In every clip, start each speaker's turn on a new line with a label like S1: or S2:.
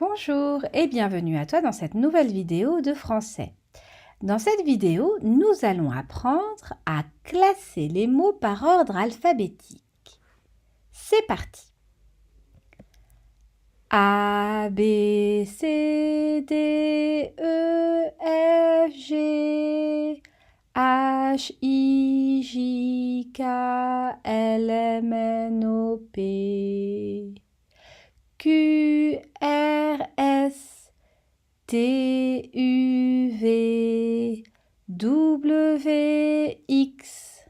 S1: Bonjour et bienvenue à toi dans cette nouvelle vidéo de français. Dans cette vidéo, nous allons apprendre à classer les mots par ordre alphabétique. C'est parti! A, B, C, D, E, F, G, H, I, J, K, L, M, N, O, P, Q, R, S, T, U, V, W, X,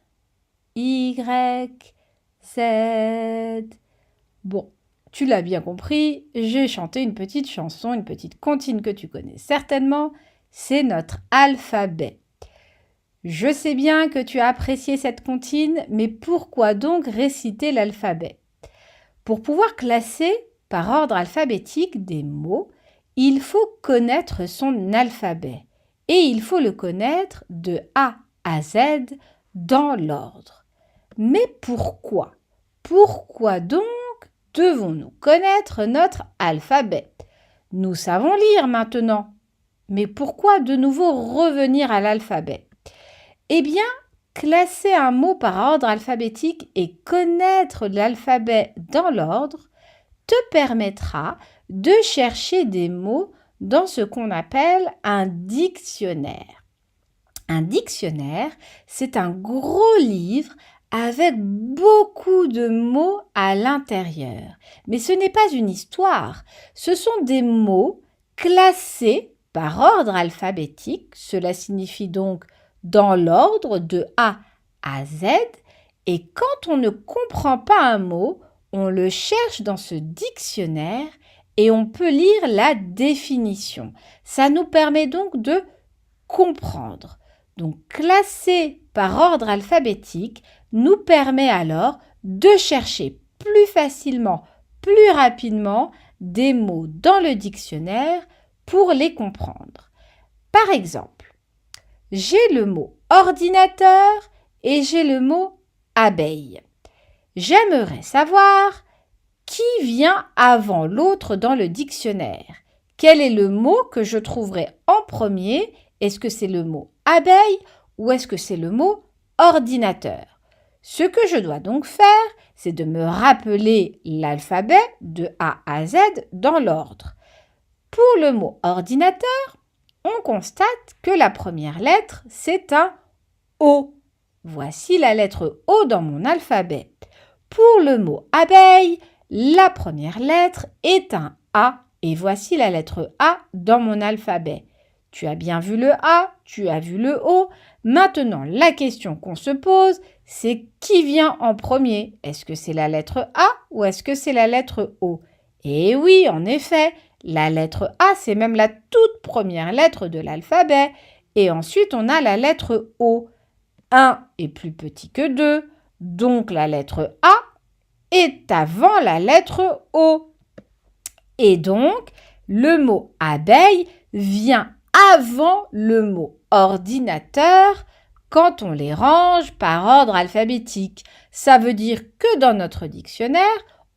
S1: Y, Z. Bon, tu l'as bien compris, j'ai chanté une petite chanson, une petite comptine que tu connais certainement. C'est notre alphabet. Je sais bien que tu as apprécié cette comptine, mais pourquoi donc réciter l'alphabet? Pour pouvoir classer par ordre alphabétique des mots, il faut connaître son alphabet et il faut le connaître de A à Z dans l'ordre. Mais pourquoi? Pourquoi donc devons-nous connaître notre alphabet? Nous savons lire maintenant, mais pourquoi de nouveau revenir à l'alphabet? Eh bien, classer un mot par ordre alphabétique et connaître l'alphabet dans l'ordre te permettra de chercher des mots dans ce qu'on appelle un dictionnaire. Un dictionnaire, c'est un gros livre avec beaucoup de mots à l'intérieur. Mais ce n'est pas une histoire, ce sont des mots classés par ordre alphabétique, cela signifie donc dans l'ordre de A à Z, et quand on ne comprend pas un mot, on le cherche dans ce dictionnaire et on peut lire la définition. Ça nous permet donc de comprendre. Donc, classer par ordre alphabétique nous permet alors de chercher plus facilement, plus rapidement des mots dans le dictionnaire pour les comprendre. Par exemple, j'ai le mot ordinateur et j'ai le mot abeille. J'aimerais savoir qui vient avant l'autre dans le dictionnaire. Quel est le mot que je trouverai en premier? Est-ce que c'est le mot abeille ou est-ce que c'est le mot ordinateur? Ce que je dois donc faire, c'est de me rappeler l'alphabet de A à Z dans l'ordre. Pour le mot ordinateur, on constate que la première lettre, c'est un O. Voici la lettre O dans mon alphabet. Pour le mot abeille, la première lettre est un A et voici la lettre A dans mon alphabet. Tu as bien vu le A, tu as vu le O. Maintenant, la question qu'on se pose, c'est qui vient en premier? Est-ce que c'est la lettre A ou est-ce que c'est la lettre O? Eh oui, en effet, la lettre A, c'est même la toute première lettre de l'alphabet. Et ensuite, on a la lettre O. 1 est plus petit que 2, donc la lettre A est avant la lettre O. Et donc, le mot abeille vient avant le mot ordinateur quand on les range par ordre alphabétique. Ça veut dire que dans notre dictionnaire,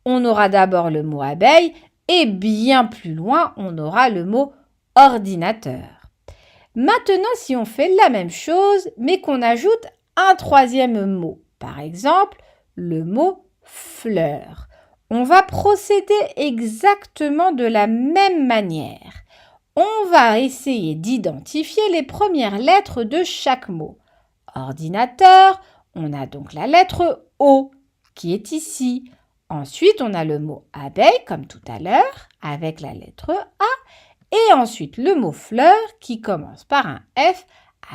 S1: on aura d'abord le mot abeille et bien plus loin, on aura le mot ordinateur. Maintenant, si on fait la même chose, mais qu'on ajoute un troisième mot, par exemple, le mot fleur, on va procéder exactement de la même manière. On va essayer d'identifier les premières lettres de chaque mot. Ordinateur, on a donc la lettre O qui est ici. Ensuite, on a le mot abeille, comme tout à l'heure, avec la lettre A. Et ensuite, le mot fleur qui commence par un F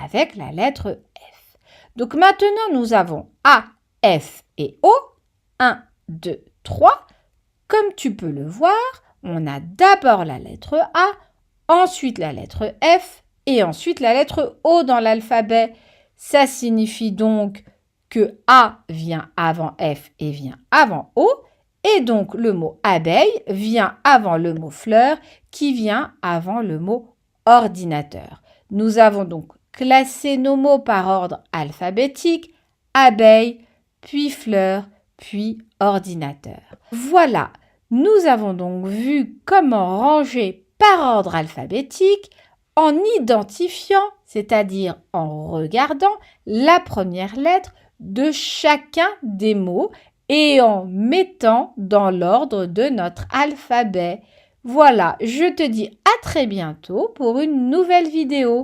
S1: avec la lettre F. Donc maintenant, nous avons A, F et O. 1, 2, 3. Comme tu peux le voir, on a d'abord la lettre A, ensuite la lettre F et ensuite la lettre O dans l'alphabet. Ça signifie donc que A vient avant F et vient avant O. Et donc, le mot abeille vient avant le mot fleur qui vient avant le mot ordinateur. Nous avons donc classé nos mots par ordre alphabétique, abeille, puis fleur, puis ordinateur. Voilà, Nous avons donc vu comment ranger par ordre alphabétique en identifiant, c'est-à-dire en regardant la première lettre de chacun des mots et en mettant dans l'ordre de notre alphabet. Voilà, je te dis à très bientôt pour une nouvelle vidéo.